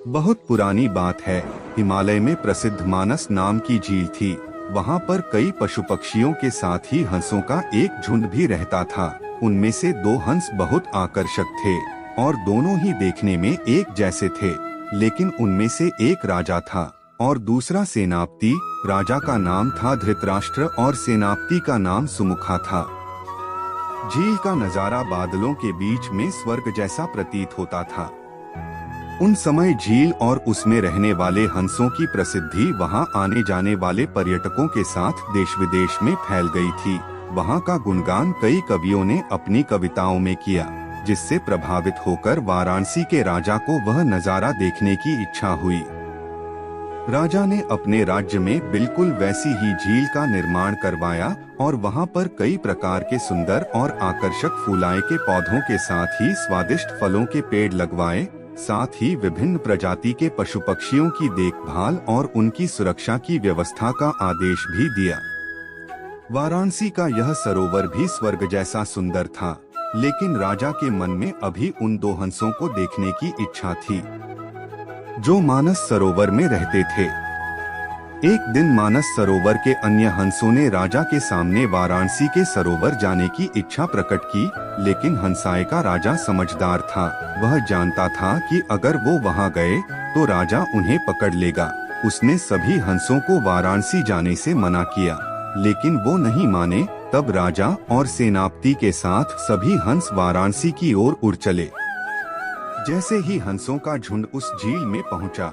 बहुत पुरानी बात है। हिमालय में प्रसिद्ध मानस नाम की झील थी। वहाँ पर कई पशु पक्षियों के साथ ही हंसों का एक झुंड भी रहता था। उनमें से दो हंस बहुत आकर्षक थे और दोनों ही देखने में एक जैसे थे। लेकिन उनमें से एक राजा था और दूसरा सेनापति। राजा का नाम था धृतराष्ट्र और सेनापति का नाम सुमुखा था। झील का नजारा बादलों के बीच में स्वर्ग जैसा प्रतीत होता था। उन समय झील और उसमें रहने वाले हंसों की प्रसिद्धि वहां आने जाने वाले पर्यटकों के साथ देश विदेश में फैल गई थी। वहां का गुणगान कई कवियों ने अपनी कविताओं में किया, जिससे प्रभावित होकर वाराणसी के राजा को वह नजारा देखने की इच्छा हुई। राजा ने अपने राज्य में बिल्कुल वैसी ही झील का निर्माण करवाया और वहां पर कई प्रकार के सुंदर और आकर्षक फूलाए के पौधों के साथ ही स्वादिष्ट फलों के पेड़ लगवाए। साथ ही विभिन्न प्रजाति के पशु पक्षियों की देखभाल और उनकी सुरक्षा की व्यवस्था का आदेश भी दिया। वाराणसी का यह सरोवर भी स्वर्ग जैसा सुंदर था, लेकिन राजा के मन में अभी उन दो हंसों को देखने की इच्छा थी, जो मानस सरोवर में रहते थे। एक दिन मानस सरोवर के अन्य हंसों ने राजा के सामने वाराणसी के सरोवर जाने की इच्छा प्रकट की, लेकिन हंसाए का राजा समझदार था। वह जानता था कि अगर वो वहां गए तो राजा उन्हें पकड़ लेगा। उसने सभी हंसों को वाराणसी जाने से मना किया, लेकिन वो नहीं माने। तब राजा और सेनापति के साथ सभी हंस वाराणसी की ओर उड़ चले। जैसे ही हंसों का झुंड उस झील में पहुंचा,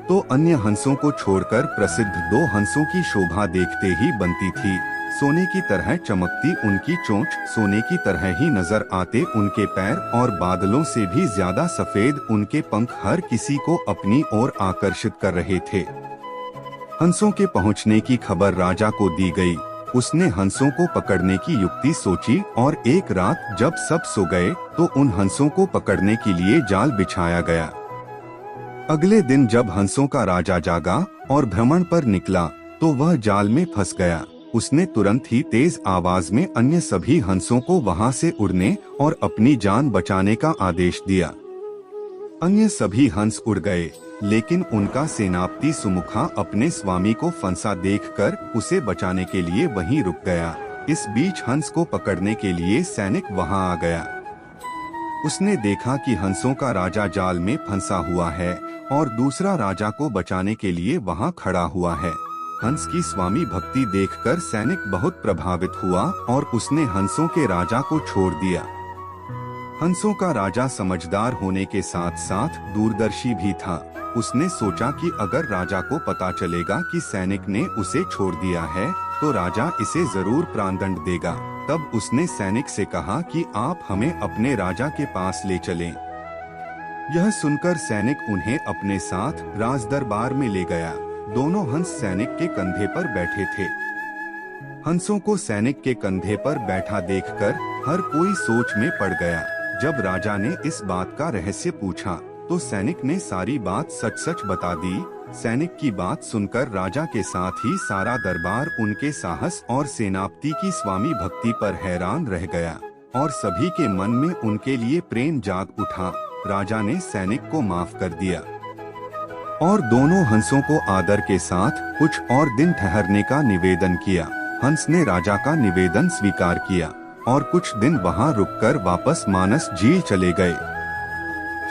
तो अन्य हंसों को छोड़कर प्रसिद्ध दो हंसों की शोभा देखते ही बनती थी। सोने की तरह चमकती उनकी चोंच, सोने की तरह ही नजर आते उनके पैर और बादलों से भी ज्यादा सफेद उनके पंख हर किसी को अपनी ओर आकर्षित कर रहे थे। हंसों के पहुंचने की खबर राजा को दी गई। उसने हंसों को पकड़ने की युक्ति सोची और एक रात जब सब सो गए तो उन हंसों को पकड़ने के लिए जाल बिछाया गया। अगले दिन जब हंसों का राजा जागा और भ्रमण पर निकला तो वह जाल में फंस गया। उसने तुरंत ही तेज आवाज में अन्य सभी हंसों को वहां से उड़ने और अपनी जान बचाने का आदेश दिया। अन्य सभी हंस उड़ गए, लेकिन उनका सेनापति सुमुखा अपने स्वामी को फंसा देखकर उसे बचाने के लिए वहीं रुक गया। इस बीच हंस को पकड़ने के लिए सैनिक वहां आ गया। उसने देखा कि हंसों का राजा जाल में फंसा हुआ है और दूसरा राजा को बचाने के लिए वहां खड़ा हुआ है। हंस की स्वामी भक्ति देखकर सैनिक बहुत प्रभावित हुआ और उसने हंसों के राजा को छोड़ दिया। हंसों का राजा समझदार होने के साथ साथ दूरदर्शी भी था। उसने सोचा कि अगर राजा को पता चलेगा कि सैनिक ने उसे छोड़ दिया है तो राजा इसे जरूर प्राणदंड देगा। तब उसने सैनिक से कहा कि आप हमें अपने राजा के पास ले चलें। यह सुनकर सैनिक उन्हें अपने साथ राज दरबार में ले गया। दोनों हंस सैनिक के कंधे पर बैठे थे। हंसों को सैनिक के कंधे पर बैठा देखकर हर कोई सोच में पड़ गया। जब राजा ने इस बात का रहस्य पूछा तो सैनिक ने सारी बात सच सच बता दी। सैनिक की बात सुनकर राजा के साथ ही सारा दरबार उनके साहस और सेनापति की स्वामी भक्ति पर हैरान रह गया और सभी के मन में उनके लिए प्रेम जाग उठा। राजा ने सैनिक को माफ कर दिया और दोनों हंसों को आदर के साथ कुछ और दिन ठहरने का निवेदन किया। हंस ने राजा का निवेदन स्वीकार किया और कुछ दिन वहां रुककर वापस मानस झील चले गए।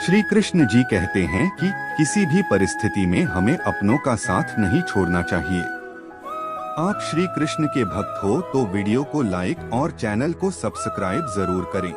श्री कृष्ण जी कहते हैं कि किसी भी परिस्थिति में हमें अपनों का साथ नहीं छोड़ना चाहिए। आप श्री कृष्ण के भक्त हो तो वीडियो को लाइक और चैनल को सब्सक्राइब जरूर करें।